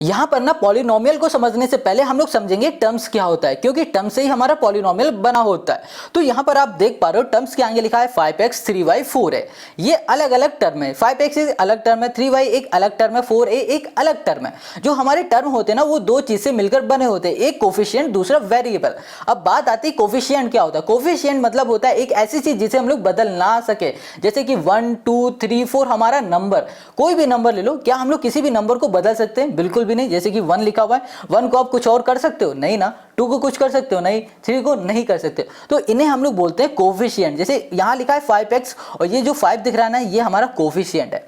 यहाँ पर ना पॉलिनोमियल को समझने से पहले हम लोग समझेंगे टर्म्स क्या होता है, क्योंकि टर्म से ही हमारा पॉलिनोमियल बना होता है। तो यहाँ पर आप देख पा रहे हो टर्म्स के आगे लिखा है 5x 3y 4 है, ये अलग अलग टर्म है। 5x एक अलग टर्म है, 3y एक अलग टर्म है, 4a एक अलग टर्म है। जो हमारे टर्म होते हैं ना वो दो चीज से मिलकर बने होते हैं, एक कोफिशिएंट दूसरा वेरिएबल। अब बात आती है कोफिशिएंट क्या होता है। कोफिशिएंट मतलब होता है एक ऐसी चीज जिसे हम लोग बदल ना सके, जैसे कि 1 2 3 4 हमारा नंबर, कोई भी नंबर ले लो, क्या हम लोग किसी भी नंबर को बदल सकते हैं? बिल्कुल भी नहीं। जैसे कि 1 लिखा हुआ है, 1 को आप कुछ और कर सकते हो? नहीं ना। 2 को कुछ कर सकते हो? नहीं। 3 को नहीं कर सकते। तो इन्हें हम लोग बोलते हैं कोफिशिएंट। जैसे यहाँ लिखा है 5x और ये जो 5 दिख रहा है ना, ये हमारा कोफिशिएंट है।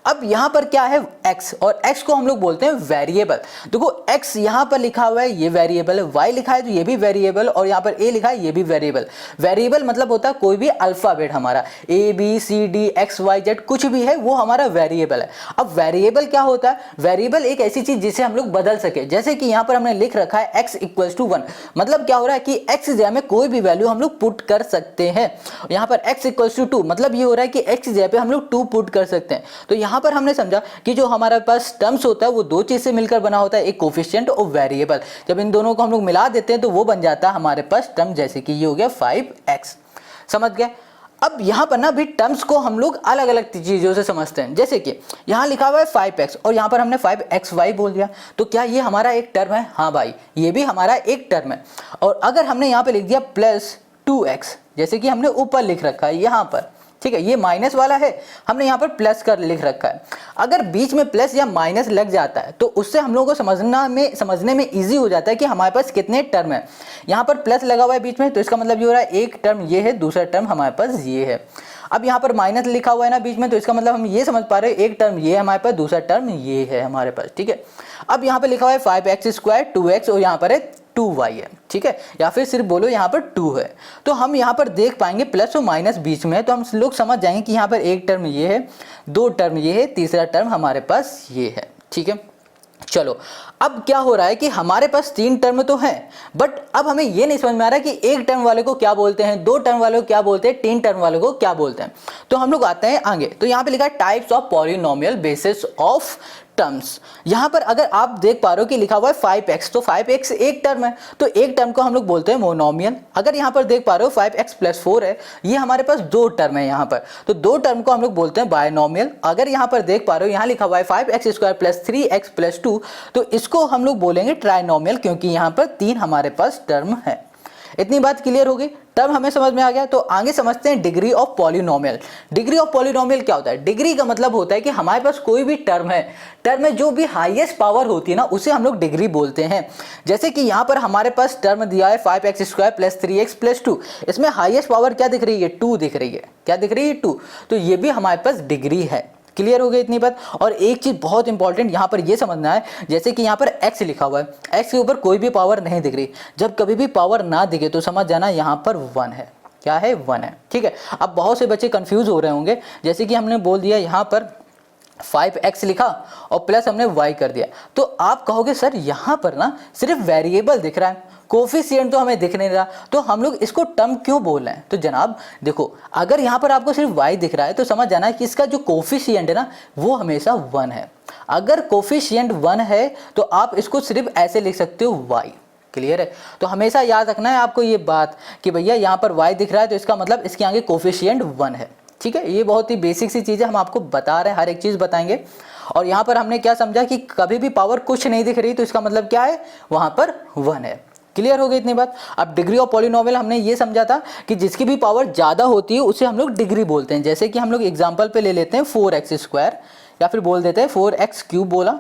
अब यहाँ पर क्या है x, और x को हम लोग बोलते हैं वेरिएबल। देखो x यहाँ पर लिखा हुआ है, ये वेरिएबल है, y लिखा है तो ये भी वेरिएबल, और यहाँ पर a लिखा है ये भी वेरिएबल। वेरिएबल मतलब होता है कोई भी अल्फाबेट हमारा a b c d x y z कुछ भी है वो हमारा वेरिएबल है। अब वेरिएबल क्या होता है? वेरिएबल एक ऐसी चीज जिसे हम लोग बदल सके। जैसे कि यहाँ पर हमने लिख रखा है x इक्वल्स टू 1, मतलब क्या हो रहा है कि x जगह में कोई भी वैल्यू हम लोग पुट कर सकते हैं। यहाँ पर x इक्वल्स टू 2, मतलब ये हो रहा है कि x जगह पे हम लोग 2 पुट कर सकते हैं। तो यहाँ पर हमने समझा कि जो हमारे पास टर्म्स होता है वो दो चीज से मिलकर बना होता है, एक कोफिशिएंट और वेरिएबल। जब इन दोनों को हम लोग मिला देते हैं तो वो बन जाता है हमारे पास टर्म, जैसे कि ये हो गया 5x। समझ गए? अब यहाँ पर ना भी टर्म्स को हम लोग अलग अलग चीजों से समझते हैं। जैसे कि यहाँ लिखा हुआ है 5x और यहाँ पर हमने 5xy बोल दिया, तो क्या ये हमारा एक टर्म है? हाँ भाई, ये भी हमारा एक टर्म है। और अगर हमने यहाँ पे लिख दिया प्लस 2x, जैसे कि हमने ऊपर लिख रखा है यहाँ पर, ठीक है, ये माइनस वाला है, हमने यहाँ पर प्लस कर लिख रखा है। अगर बीच में प्लस या माइनस लग जाता है तो उससे हम लोगों को समझने में इजी हो जाता है कि हमारे पास कितने टर्म है। यहाँ पर प्लस लगा हुआ है बीच में, तो इसका मतलब ये हो रहा है एक टर्म ये है, दूसरा टर्म हमारे पास ये है। अब यहाँ पर माइनस लिखा हुआ है ना बीच में, तो इसका मतलब हम ये समझ पा रहे हैं एक टर्म ये है हमारे पास, दूसरा टर्म ये है हमारे पास, ठीक है। अब यहाँ पर लिखा हुआ है 5x² 2x और यहाँ पर है 2y है, ठीक है, या फिर सिर्फ बोलो यहाँ पर 2 है। तो हम यहाँ पर देख पाएंगे प्लस और माइनस बीच में है, तो हम लोग समझ जाएंगे कि यहाँ पर एक टर्म ये है, दो टर्म ये है, तीसरा टर्म हमारे पास ये है, ठीक है। चलो, अब क्या हो रहा है कि हमारे पास 3 टर्म तो हैं, बट अब हमें ये नहीं समझ में आ रहा कि एक टर्म वाले को क्या बोलते हैं, 2 टर्म वाले को क्या बोलते हैं, 3 टर्म वाले को क्या बोलते हैं। तो हम लोग आते हैं आगे। तो यहाँ पे लिखा है types of polynomial basis of terms. यहाँ पर अगर आप देख पा रहे हो कि लिखा हुआ है 5x, तो 5x एक टर्म है, तो एक टर्म को हम लोग बोलते हैं मोनोमियल। अगर यहाँ पर देख पा रहे हो 5x + 4 है, ये हमारे पास 2 टर्म है यहाँ पर, तो 2 टर्म को हम लोग बोलते हैं बायनोमियल। अगर यहाँ पर देख पा रहे हो यहाँ लिखा हुआ है 5x² + 3x + 2, तो इसको हम लोग बोलेंगे ट्राइनोमियल, क्योंकि यहाँ पर 3 हमारे पास टर्म है। इतनी बात क्लियर हो गई, तब हमें समझ में आ गया। तो आगे समझते हैं degree of polynomial. Degree of polynomial क्या होता है? डिग्री का मतलब होता है कि हमारे पास कोई भी टर्म है, टर्म में जो भी हाईएस्ट पावर होती है ना उसे हम लोग डिग्री बोलते हैं। जैसे कि यहाँ पर हमारे पास टर्म दिया है 5x² + 3x + 2, इसमें हाईएस्ट पावर क्या दिख रही है? 2 दिख रही है। क्या दिख रही है? 2। तो ये भी हमारे पास डिग्री है। क्लियर हो गई इतनी बात। और एक चीज बहुत इंपॉर्टेंट यहाँ पर ये समझना है, जैसे कि यहाँ पर x लिखा हुआ है, x के ऊपर कोई भी पावर नहीं दिख रही। जब कभी भी पावर ना दिखे तो समझ जाना यहाँ पर 1 है। क्या है? 1 है, ठीक है। अब बहुत से बच्चे कंफ्यूज हो रहे होंगे, जैसे कि हमने बोल दिया यहाँ पर 5x लिखा और प्लस हमने y कर दिया, तो आप कहोगे सर यहाँ पर ना सिर्फ वेरिएबल दिख रहा है, कोफिशिएंट तो हमें दिख नहीं रहा, तो हम लोग इसको टर्म क्यों बोल रहे हैं? तो जनाब देखो, अगर यहाँ पर आपको सिर्फ y दिख रहा है तो समझ जाना कि इसका जो कोफिशिएंट है ना वो हमेशा 1 है। अगर कोफिशिएंट 1 है तो आप इसको सिर्फ ऐसे लिख सकते हो y। क्लियर है? तो हमेशा याद रखना है आपको ये बात कि भैया यहाँ पर y दिख रहा है तो इसका मतलब इसके आगे कोफिशिएंट 1 है, ठीक है। ये बहुत ही बेसिक सी चीज़ है, हम आपको बता रहे हैं, हर एक चीज़ बताएंगे। और यहाँ पर हमने क्या समझा कि कभी भी पावर कुछ नहीं दिख रही तो इसका मतलब क्या है? वहाँ पर 1 है। क्लियर हो गई इतनी बात। अब डिग्री ऑफ पॉलिनोमियल हमने ये समझा था कि जिसकी भी पावर ज़्यादा होती है उसे हम लोग डिग्री बोलते हैं। जैसे कि हम लोग एग्जाम्पल पे ले लेते हैं 4x² या फिर बोल देते हैं 4x³ बोला,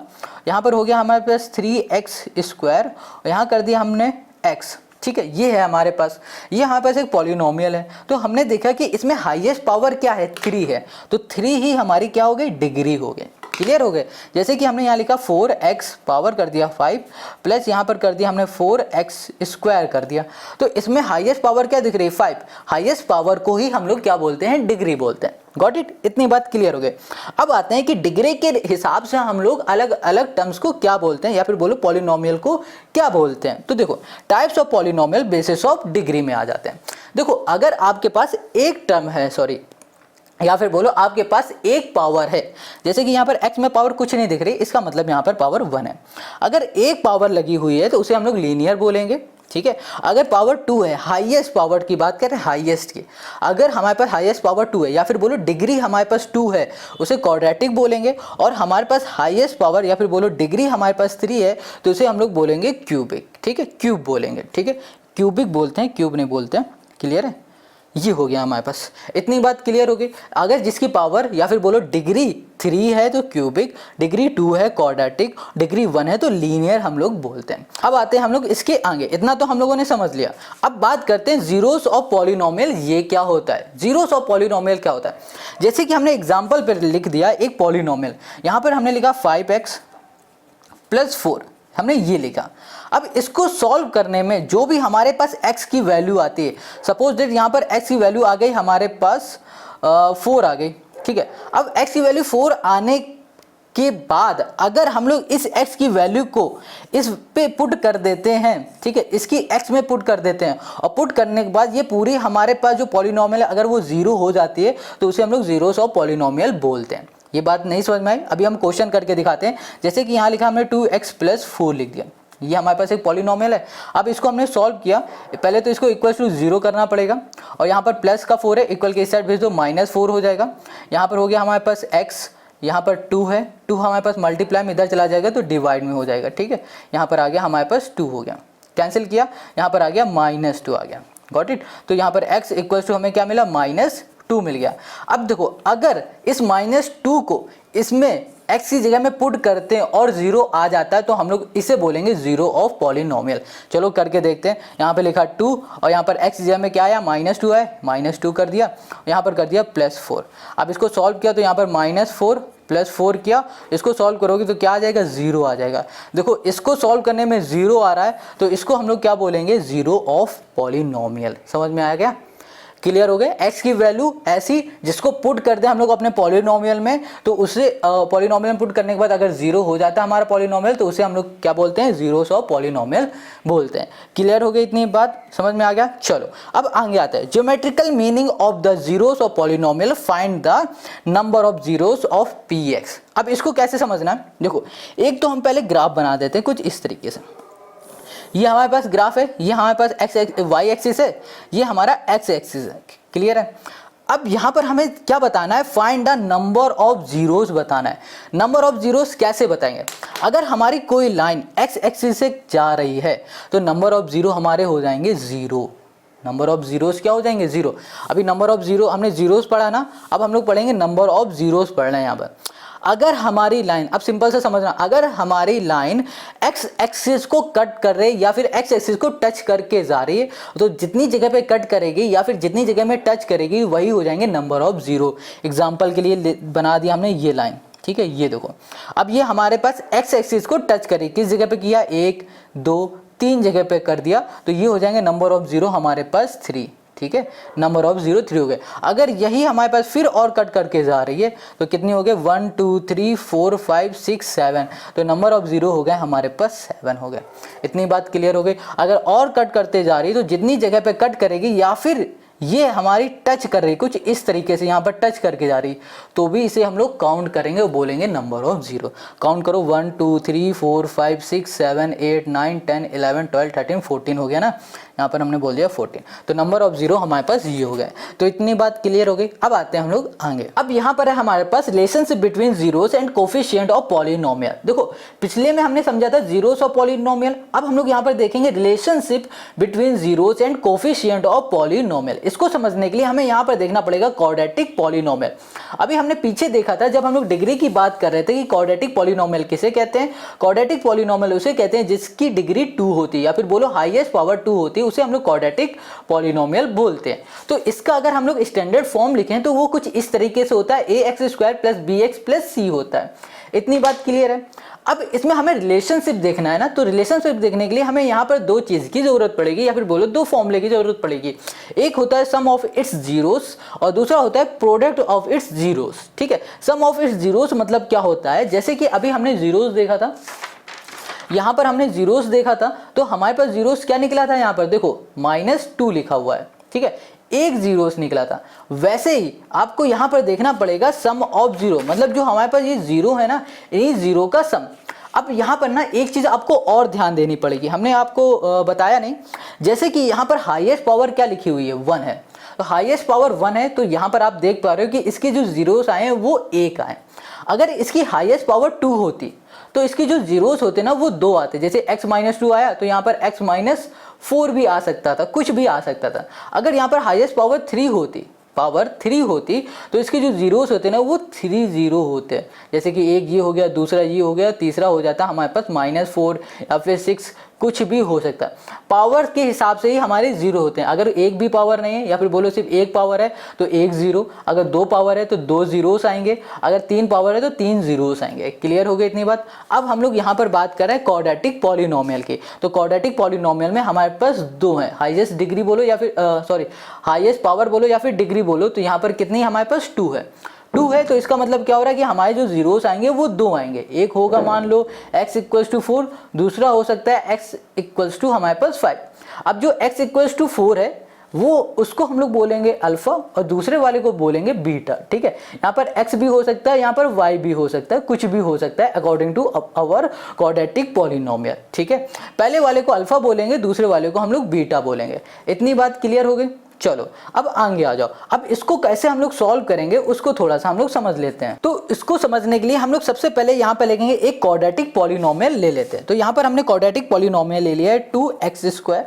यहाँ पर हो गया हमारे पास 3x², और यहाँ कर दिया हमने x, ठीक है। ये है हमारे पास, ये हमारे पास एक पॉलिनोमियल है। तो हमने देखा कि इसमें हाईएस्ट पावर क्या है? 3 है, तो 3 ही हमारी क्या हो गई? डिग्री हो गई। क्लियर हो गए? जैसे कि हमने यहाँ लिखा 4x पावर कर दिया 5 प्लस यहाँ पर कर दिया हमने 4x² कर दिया, तो इसमें हाईएस्ट पावर क्या दिख रही है? 5। हाईएस्ट पावर को ही हम लोग क्या बोलते हैं? डिग्री बोलते हैं। Got it? इतनी बात क्लियर हो गई। अब आते हैं कि डिग्री के हिसाब से हम लोग अलग अलग टर्म्स को क्या बोलते हैं, या फिर बोलो पॉलिनोमियल को क्या बोलते हैं। तो देखो, types of polynomial basis of degree में आ जाते हैं। देखो, अगर आपके पास एक टर्म है, या फिर बोलो आपके पास एक पावर है, जैसे कि यहाँ पर x में पावर कुछ नहीं दिख रही, इसका मतलब यहाँ पर पावर 1 है। अगर एक पावर लगी हुई है तो उसे हम लोग लीनियर बोलेंगे, ठीक है। अगर पावर 2 है, हाईएस्ट पावर की बात करें, हाईएस्ट की, अगर हमारे पास हाईएस्ट पावर 2 है या फिर बोलो डिग्री हमारे पास 2 है, उसे क्वाड्रेटिक बोलेंगे। और हमारे पास हाईएस्ट पावर या फिर बोलो डिग्री हमारे पास 3 है तो उसे हम लोग बोलेंगे क्यूबिक, ठीक है, क्यूब बोलेंगे, ठीक है, क्यूबिक बोलते हैं, क्यूब नहीं बोलते हैं। क्लियर है, ये हो गया हमारे पास, इतनी बात क्लियर होगी। अगर जिसकी पावर या फिर बोलो डिग्री 3 है तो क्यूबिक, डिग्री 2 है क्वाड्रेटिक, डिग्री 1 है तो लीनियर हम लोग बोलते हैं। अब आते हैं हम लोग इसके आगे, इतना तो हम लोगों ने समझ लिया। अब बात करते हैं जीरोस ऑफ पॉलिनोमियल, ये क्या होता है, जीरोस ऑफ पॉलिनोमियल क्या होता है। जैसे कि हमने एग्जाम्पल पर लिख दिया एक पॉलिनोमियल, यहाँ पर हमने लिखा 5x + 4, हमने ये लिखा। अब इसको सॉल्व करने में जो भी हमारे पास x की वैल्यू आती है, सपोज दैट यहाँ पर x की वैल्यू आ गई हमारे पास 4 आ गई, ठीक है। अब x की वैल्यू 4 आने के बाद अगर हम लोग इस x की वैल्यू को इस पे पुट कर देते हैं, ठीक है, इसकी x में पुट कर देते हैं, और पुट करने के बाद ये पूरी हमारे पास जो पॉलिनोमियल है अगर वो 0 हो जाती है तो उसे हम लोग जीरोस ऑफ पॉलिनोमियल बोलते हैं। ये बात नहीं समझ में आई, अभी हम क्वेश्चन करके दिखाते हैं। जैसे कि यहाँ लिखा हमने 2x + 4 लिख दिया, ये हमारे पास एक पॉलिनोमियल है। अब इसको हमने सॉल्व किया, पहले तो इसको इक्वल टू 0 करना पड़ेगा, और यहाँ पर प्लस का 4 है, इक्वल के इस साइड भेज दो, -4 हो जाएगा। यहाँ पर हो गया हमारे पास x, यहाँ पर 2 है, 2 हमारे पास मल्टीप्लाई में इधर चला जाएगा तो डिवाइड में हो जाएगा, ठीक है। यहाँ पर आ गया हमारे पास 2 हो गया, कैंसिल किया, यहाँ पर आ गया -2 आ गया, गॉट इट। तो यहाँ पर x इक्वल टू हमें क्या मिला, -2 मिल गया। अब देखो अगर इस -2 को इसमें x की जगह में पुट करते हैं और 0 आ जाता है तो हम लोग इसे बोलेंगे जीरो ऑफ पॉलिनोमियल। चलो करके देखते हैं। यहाँ पे लिखा 2 और यहाँ पर x की जगह में क्या आया, -2 है, -2 कर दिया, यहाँ पर कर दिया +4। अब इसको सॉल्व किया तो यहाँ पर -4 + 4 किया, इसको सॉल्व करोगे तो क्या आ जाएगा, 0 आ जाएगा। देखो इसको सॉल्व करने में 0 आ रहा है तो इसको हम लोग क्या बोलेंगे, जीरो ऑफ पॉलिनोमियल। समझ में आया क्या, क्लियर हो गए। x की वैल्यू ऐसी जिसको पुट कर दे हम लोग अपने पॉलिनोमियल में, तो उसे पॉलिनोमियल पुट करने के बाद अगर 0 हो जाता है हमारा पॉलिनोमियल तो उसे हम लोग क्या बोलते हैं, जीरोस ऑफ पॉलिनोमियल बोलते हैं। क्लियर हो गई, इतनी बात समझ में आ गया। चलो अब आगे आता है geometrical meaning of the zeros of polynomial, find the number of zeros of px। अब इसको कैसे समझना है, देखो एक तो हम पहले ग्राफ बना देते हैं कुछ इस तरीके से। ये हमारे पास ग्राफ है, ये हमारे पास वाई एक्सिस है, ये हमारा एक्स एक्सिस है, क्लियर है। अब यहाँ पर हमें क्या बताना है, find the number of zeros बताना है। नंबर ऑफ जीरोस कैसे बताएंगे, अगर हमारी कोई लाइन एक्स एक्सिस से जा रही है तो नंबर ऑफ जीरो हमारे हो जाएंगे 0। नंबर ऑफ जीरोस क्या हो जाएंगे, 0। अभी नंबर ऑफ जीरो हमने जीरोस पढ़ा ना, अब हम लोग पढ़ेंगे नंबर ऑफ जीरोस पढ़ना है यहाँ पर। अगर हमारी लाइन, अब सिंपल से समझना, अगर हमारी लाइन एक्स एक्सिस को कट कर रही है या फिर एक्स एक्सिस को टच करके जा रही है तो जितनी जगह पे कट करेगी या फिर जितनी जगह में टच करेगी वही हो जाएंगे नंबर ऑफ जीरो। एग्जांपल के लिए बना दिया हमने ये लाइन, ठीक है, ये देखो अब ये हमारे पास एक्स एक्सिस को टच करेगी, किस जगह पे किया, 1 2 3 जगह पे कर दिया तो ये हो जाएंगे नंबर ऑफ जीरो हमारे पास 3, ठीक है, नंबर ऑफ जीरो 3 हो गए। अगर यही हमारे पास फिर और कट करके जा रही है तो कितनी हो गए, 1 2 3 4 5 6 7, तो नंबर ऑफ जीरो हो गए हमारे पास 7 हो गए। इतनी बात क्लियर हो गई। अगर और कट करते जा रही है तो जितनी जगह पे कट करेगी या फिर ये हमारी टच कर रही कुछ इस तरीके से यहाँ पर टच करके जा रही तो भी इसे हम लोग काउंट करेंगे, वो बोलेंगे नंबर ऑफ जीरो। काउंट करो 1 2 3 4 5 6 7 8 9 10 11 12 13 14 हो गया ना, यहाँ पर हमने बोल दिया 14, तो नंबर ऑफ जीरो हमारे पास ये हो गए। तो इतनी बात क्लियर हो गई। अब आते हैं हम लोग आगे। अब यहाँ पर है हमारे पास relationship between zeros and coefficient of polynomial. देखो पिछले में हमने समझा था जीरोस ऑफ पॉलिनोमियल, अब हम लोग यहाँ पर देखेंगे relationship between zeros and coefficient of polynomial. इसको समझने के लिए हमें यहाँ पर देखना पड़ेगा क्वाड्रेटिक पॉलिनोमियल। अभी हमने पीछे देखा था जब हम लोग डिग्री की बात कर रहे थे कि क्वाड्रेटिक पॉलिनोमियल किसे कहते हैं, क्वाड्रेटिक पॉलिनोमियल उसे कहते हैं जिसकी डिग्री 2 होती है या फिर बोलो हाईएस्ट पावर 2 होती है, उसे हम लोग क्वाड्रेटिक पॉलिनोमियल बोलते हैं। तो इसका अगर हम लोग स्टैंडर्ड फॉर्म लिखें तो वो कुछ इस तरीके से होता है, ax² + bx + c होता है। इतनी बात क्लियर है। अब इसमें हमें रिलेशनशिप देखना है ना, तो रिलेशनशिप देखने के लिए हमें यहाँ पर 2 चीज की जरूरत पड़ेगी या फिर बोलो 2 फॉर्मूले की जरूरत पड़ेगी। एक होता है सम ऑफ इट्स जीरोस और दूसरा होता है प्रोडक्ट ऑफ इट्स जीरोस, ठीक है। सम ऑफ इट्स जीरोस मतलब क्या होता है, जैसे कि अभी हमने जीरोस देखा था, यहाँ पर हमने जीरोस देखा था तो हमारे पास जीरोस क्या निकला था, यहाँ पर देखो -2 लिखा हुआ है, ठीक है। एक जीरोस निकला था। वैसे ही आपको यहाँ पर देखना पड़ेगा सम ऑफ जीरो, मतलब जो हमारे पास ये जीरो है ना, इन्हीं जीरो का सम। अब यहाँ पर ना एक चीज़ आपको और ध्यान देनी पड़ेगी, हमने आपको बताया नहीं, जैसे कि यहाँ पर हाईएस्ट पावर क्या लिखी हुई है, 1 है, तो हाईएस्ट पावर 1 है, तो यहाँ पर आप देख पा रहे हो कि इसके जो जीरोस आए हैं वो 1 आए। अगर इसकी हाईएस्ट पावर 2 होती तो इसके जो जीरोस होते ना वो 2 आते, जैसे x-2 आया तो यहाँ पर x-4 भी आ सकता था, कुछ भी आ सकता था। अगर यहाँ पर हाईएस्ट पावर 3 होती तो इसके जो जीरोस होते ना वो 3 जीरो होते हैं, जैसे कि एक ये हो गया, दूसरा ये हो गया, तीसरा हो जाता हमारे पास -4 या फिर 6, कुछ भी हो सकता है। पावर के हिसाब से ही हमारे जीरो होते हैं। अगर एक भी पावर नहीं है या फिर बोलो सिर्फ एक पावर है तो एक जीरो, अगर 2 पावर है तो 2 जीरोस आएंगे, अगर 3 पावर है तो 3 जीरोस आएंगे। क्लियर हो गई इतनी बात। अब हम लोग यहाँ पर बात कर रहे हैं क्वाड्रेटिक पॉलिनोमियल की। तो क्वाड्रेटिक पॉलिनोमियल में हमारे पास 2 हैं, हाईएस्ट डिग्री बोलो या फिर हाईएस्ट पावर बोलो या फिर डिग्री बोलो, तो यहाँ पर कितनी हमारे पास 2 है। 2 है तो इसका मतलब क्या हो रहा है कि हमारे जो जीरोस आएंगे वो 2 आएंगे। एक होगा मान लो x=4, दूसरा हो सकता है x= हमारे पास 5। अब जो x=4 है वो उसको हम लोग बोलेंगे अल्फा और दूसरे वाले को बोलेंगे बीटा। ठीक है, यहाँ पर x भी हो सकता है, यहाँ पर y भी हो सकता है, कुछ भी हो सकता है according to our quadratic polynomial. ठीक है, पहले वाले को अल्फा बोलेंगे, दूसरे वाले को हम लोग बीटा बोलेंगे। इतनी बात क्लियर हो गई। चलो अब आगे आ जाओ। अब इसको कैसे हम लोग सॉल्व करेंगे उसको थोड़ा सा हम लोग समझ लेते हैं। तो इसको समझने के लिए हम लोग सबसे पहले यहाँ पे लिखेंगे एक क्वाड्रेटिक पॉलिनोमियल ले लेते हैं। तो यहाँ पर हमने क्वाड्रेटिक पॉलिनोमियल ले लिया है 2x²,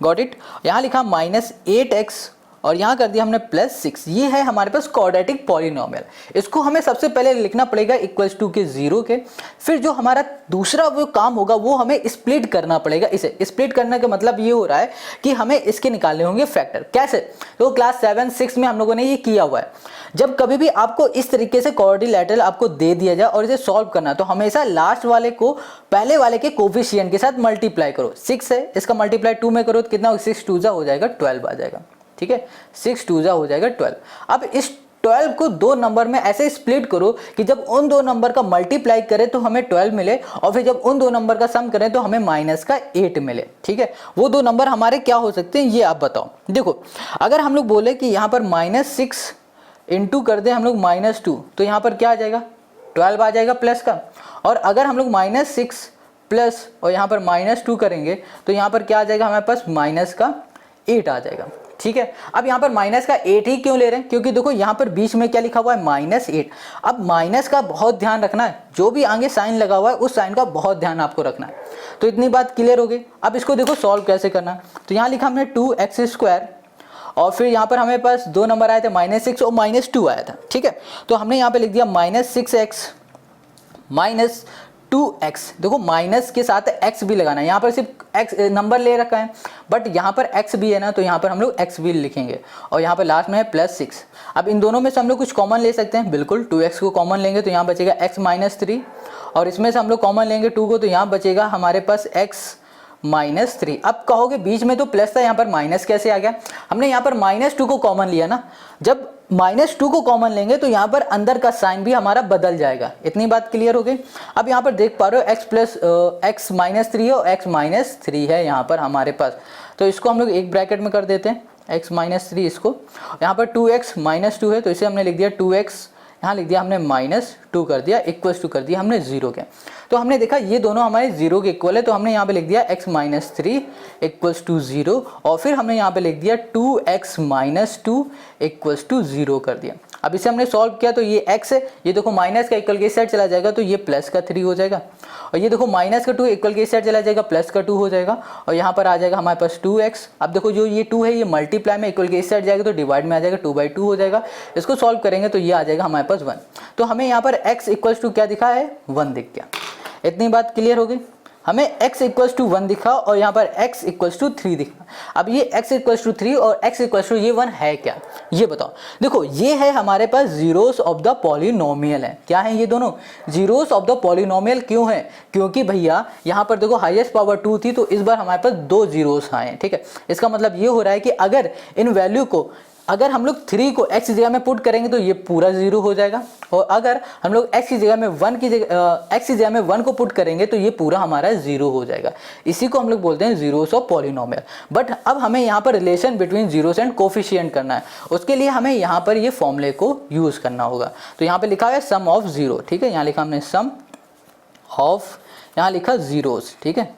गॉट इट। यहाँ लिखा -8x और यहाँ कर दिया हमने +6। ये है हमारे पास क्वाड्रेटिक पॉलिनोमियल। इसको हमें सबसे पहले लिखना पड़ेगा =0 के, फिर जो हमारा दूसरा वो काम होगा वो हमें स्प्लिट करना पड़ेगा। इसे स्प्लिट करने का मतलब ये हो रहा है कि हमें इसके निकालने होंगे फैक्टर। कैसे? तो क्लास 7-6 में हम लोगों ने ये किया हुआ है। जब कभी भी आपको इस तरीके से क्वाड्रिलैटरल आपको दे दिया जाए और इसे सॉल्व करना है तो हमेशा लास्ट वाले को पहले वाले के कोफिशिएंट के साथ मल्टीप्लाई करो। 6 है, इसका मल्टीप्लाई 2 में करो तो कितना, 6×2 हो जाएगा 12 आ जाएगा। ठीक है, 6×2 हो जाएगा 12। अब इस 12 को 2 नंबर में ऐसे स्प्लिट करो कि जब उन 2 नंबर का मल्टीप्लाई करें तो हमें 12 मिले और फिर जब उन 2 नंबर का सम करें तो हमें -8 मिले। ठीक है, वो 2 नंबर हमारे क्या हो सकते हैं ये आप बताओ। देखो, अगर हम लोग बोले कि यहाँ पर -6 इंटू कर दे हम लोग -2 तो यहाँ पर क्या आ जाएगा, 12 आ जाएगा प्लस का। और अगर हम लोग -6 प्लस और यहाँ पर -2 करेंगे तो यहाँ पर क्या आ जाएगा हमारे पास -8 आ जाएगा। ठीक है, अब यहाँ पर -8 ही क्यों ले रहे हैं, क्योंकि देखो यहाँ पर बीच में क्या लिखा हुआ है -8। अब माइनस का बहुत ध्यान रखना है, जो भी आगे साइन लगा हुआ है उस साइन का बहुत ध्यान आपको रखना है। तो इतनी बात क्लियर हो गई। अब इसको देखो सॉल्व कैसे करना है। तो यहाँ लिखा हमने 2x² और फिर यहाँ पर हमें पास 2 नंबर आए थे -6 और -2 आया था। ठीक है, तो हमने यहाँ पे लिख दिया -6x -2x। देखो माइनस के साथ x भी लगाना है, यहाँ पर सिर्फ x नंबर ले रखा है बट यहाँ पर x भी है ना, तो यहाँ पर हम लोग x भी लिखेंगे और यहाँ पर लास्ट में है +6। अब इन दोनों में से हम लोग कुछ कॉमन ले सकते हैं, बिल्कुल 2x को कॉमन लेंगे तो यहाँ बचेगा x-3 और इसमें से हम लोग कॉमन लेंगे 2 को तो यहाँ बचेगा हमारे पास x-3। अब कहोगे बीच में तो प्लस था, यहाँ पर माइनस कैसे आ गया? हमने यहाँ पर -2 को कॉमन लिया ना, जब -2 को कॉमन लेंगे तो यहाँ पर अंदर का साइन भी हमारा बदल जाएगा। इतनी बात क्लियर हो गई। अब यहाँ पर देख पा रहे हो x-3 है और x-3 है यहाँ पर हमारे पास, तो इसको हम लोग एक ब्रैकेट में कर देते हैं x-3 इसको। यहाँ पर 2x -2 है तो इसे हमने लिख दिया 2x, यहाँ लिख दिया हमने -2 कर दिया, इक्वल्स टू कर दिया हमने 0 के। तो हमने देखा ये दोनों हमारे 0 के इक्वल है, तो हमने यहाँ पे लिख दिया x-3 = 0 और फिर हमने यहाँ पे लिख दिया 2x - 2 = 0 कर दिया। अब इसे हमने सॉल्व किया तो ये x है, ये देखो माइनस का इक्वल के इस साइड चला जाएगा तो ये प्लस का 3 हो जाएगा और ये देखो माइनस का 2 इक्वल के इस साइड चला जाएगा प्लस का 2 हो जाएगा और यहाँ पर आ जाएगा हमारे पास 2x। अब देखो जो ये 2 है ये मल्टीप्लाई में इक्वल के इस साइड जाएगा तो डिवाइड में आ जाएगा, 2/2 हो जाएगा। इसको सॉल्व करेंगे तो ये आ जाएगा हमारे पास 1। तो हमें यहाँ पर x = क्या दिखा है, 1 दिख गया। इतनी बात क्लियर हो गई। हमें x = 1 दिखा और यहाँ पर x = 3 दिखा। अब ये x = 3 और x = ये 1 है क्या, ये बताओ। देखो ये है हमारे पास जीरोस ऑफ द पॉलिनोमियल है। क्या है ये दोनों? Zeros of the polynomial. क्यों है? क्योंकि भैया यहाँ पर देखो हाईएस्ट पावर 2 थी तो इस बार हमारे पास 2 जीरोस आए हैं। ठीक है, इसका मतलब ये हो रहा है कि अगर इन वैल्यू को अगर हम लोग 3 को x की जगह में पुट करेंगे तो ये पूरा 0 हो जाएगा, और अगर हम लोग x की जगह में 1 को पुट करेंगे तो ये पूरा हमारा 0 हो जाएगा। इसी को हम लोग बोलते हैं जीरोस ऑफ पॉलिनोमियल। बट अब हमें यहाँ पर relation between zeros and coefficient करना है, उसके लिए हमें यहाँ पर ये फॉर्मूले को यूज़ करना होगा। तो यहाँ पर लिखा है सम ऑफ जीरो, ठीक है, यहाँ लिखा हमने सम ऑफ, यहाँ लिखा जीरोस, ठीक है।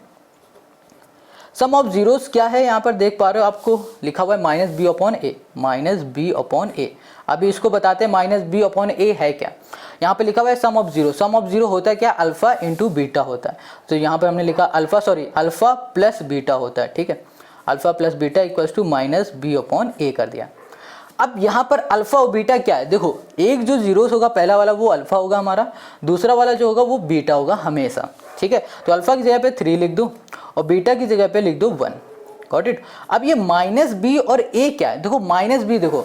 सम ऑफ जीरोस क्या है, यहाँ पर देख पा रहे हो आपको लिखा हुआ है माइनस बी अपॉन ए, माइनस बी अपॉन ए। अभी इसको बताते हैं माइनस बी अपॉन ए है क्या। यहाँ पे लिखा हुआ है sum of zero, sum of zero होता है क्या, अल्फा इंटू बीटा होता है। तो यहाँ पर हमने लिखा अल्फा प्लस बीटा होता है, ठीक है, alpha plus beta equals to minus b upon a कर दिया। अब यहाँ पर अल्फा और बीटा क्या है, देखो एक जो जीरोस होगा पहला वाला वो अल्फा होगा हमारा, दूसरा वाला जो होगा वो बीटा होगा हमेशा, ठीक है। तो अल्फा की जगह पे 3 लिख दो और बीटा की जगह पे लिख दो 1, गॉट इट। अब ये माइनस बी और ए क्या है, देखो माइनस बी, देखो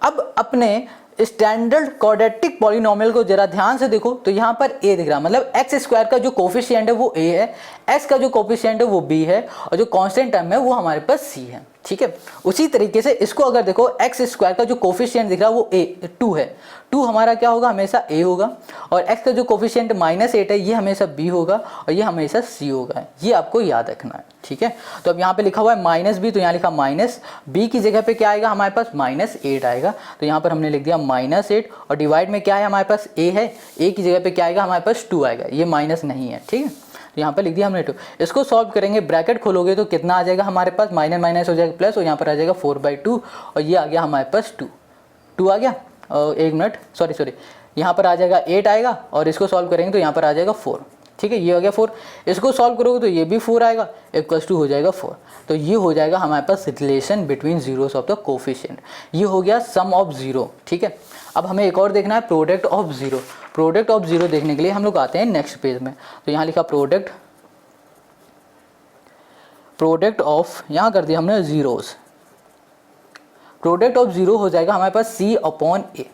अब अपने स्टैंडर्ड क्वाड्रेटिक पॉलिनोमियल को जरा ध्यान से देखो तो यहाँ पर a दिख रहा है, मतलब एक्स स्क्वायर का जो कोफिशिएंट है वो a है, x का जो कोफिशिएंट है वो b है, और जो कांस्टेंट टर्म है वो हमारे पास c है, ठीक है। उसी तरीके से इसको अगर देखो एक्स स्क्वायर का जो कोफिशिएंट दिख रहा है वो 2 है, 2 हमारा क्या होगा, हमेशा a होगा, और x का जो कोफिशिएंट -8 है ये हमेशा b होगा, और ये हमेशा c होगा। ये आपको याद रखना है, ठीक है। तो अब यहाँ पे लिखा हुआ है माइनस बी, तो यहाँ लिखा माइनस बी की जगह पे क्या आएगा हमारे पास -8 आएगा, तो यहाँ पर हमने लिख दिया -8, और डिवाइड में क्या है हमारे पास a है, a की जगह पे क्या आएगा हमारे पास 2 आएगा, ये माइनस नहीं है, ठीक है। तो यहाँ पर लिख दिया हमने 2। इसको सॉल्व करेंगे, ब्रैकेट खोलोगे तो कितना आ जाएगा हमारे पास, माइनस माइनस हो जाएगा प्लस, और यहाँ पर आ जाएगा 4/2, और ये आ गया हमारे पास 2 आ गया, और 1 मिनट सॉरी यहाँ पर आ जाएगा 8 आएगा, और इसको सॉल्व करेंगे तो यहाँ पर आ जाएगा 4, ठीक है, ये हो गया 4। इसको सॉल्व करोगे तो ये भी 4 आएगा, इक्वल्स टू हो जाएगा 4। तो ये हो जाएगा हमारे पास relation between zeros of the coefficient, ये हो गया सम ऑफ जीरो, ठीक है। अब हमें एक और देखना है product of zero. Product of zero देखने के लिए हम लोग आते हैं नेक्स्ट पेज में, तो यहाँ लिखा प्रोडक्ट ऑफ, यहाँ कर दिया हमने जीरोस। प्रोडक्ट ऑफ जीरो हो जाएगा हमारे पास c upon a.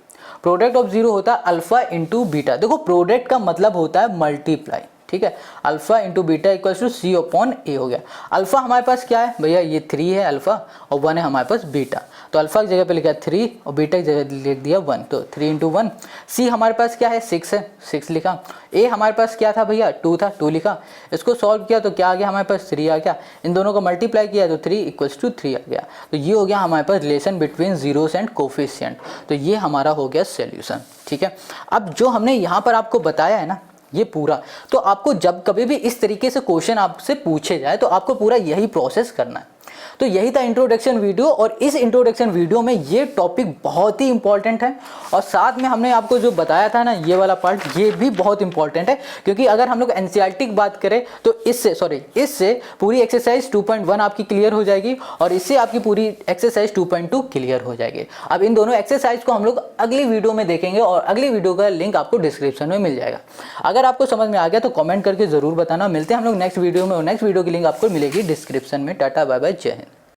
Product of zero होता है अल्फा इंटू बीटा, देखो प्रोडक्ट का मतलब होता है मल्टीप्लाई, ठीक है, alpha into beta equals to c upon a हो गया। अल्फा हमारे पास क्या है भैया, ये 3 है अल्फा, और 1 है हमारे पास बीटा, तो अल्फा की जगह पे लिखा 3 और बीटा की जगह लिख दिया 1, तो 3 × 1। सी हमारे पास क्या है 6 है, 6 लिखा। ए हमारे पास क्या था भैया 2 था, 2 लिखा। इसको सॉल्व किया तो क्या आ गया हमारे पास 3 आ गया, इन दोनों को मल्टीप्लाई किया तो 3 इक्वल्स टू 3 आ गया। तो ये हो गया हमारे पास relation between zeros and coefficient, तो ये हमारा हो गया सॉल्यूशन, ठीक है। अब जो हमने यहाँ पर आपको बताया है ना ये पूरा, तो आपको जब कभी भी इस तरीके से क्वेश्चन आपसे पूछे जाए तो आपको पूरा यही प्रोसेस करना है। तो यही था इंट्रोडक्शन वीडियो, और इस इंट्रोडक्शन वीडियो में ये टॉपिक बहुत ही इंपॉर्टेंट है, और साथ में हमने आपको जो बताया था ना ये वाला पार्ट, ये भी बहुत इंपॉर्टेंट है, क्योंकि अगर हम लोग एनसीईआरटी की बात करें तो इससे पूरी एक्सरसाइज 2.1 आपकी क्लियर हो जाएगी, और इससे आपकी पूरी एक्सरसाइज 2.2 क्लियर हो जाएगी। अब इन दोनों एक्सरसाइज को हम लोग अगली वीडियो में देखेंगे, और अगली वीडियो का लिंक आपको डिस्क्रिप्शन में मिल जाएगा। अगर आपको समझ में आ गया तो कमेंट करके जरूर बताना। मिलते हैं हम लोग नेक्स्ट वीडियो में, और नेक्स्ट वीडियो की लिंक आपको मिलेगी डिस्क्रिप्शन में। टाटा बाय बाय, जय हिंद।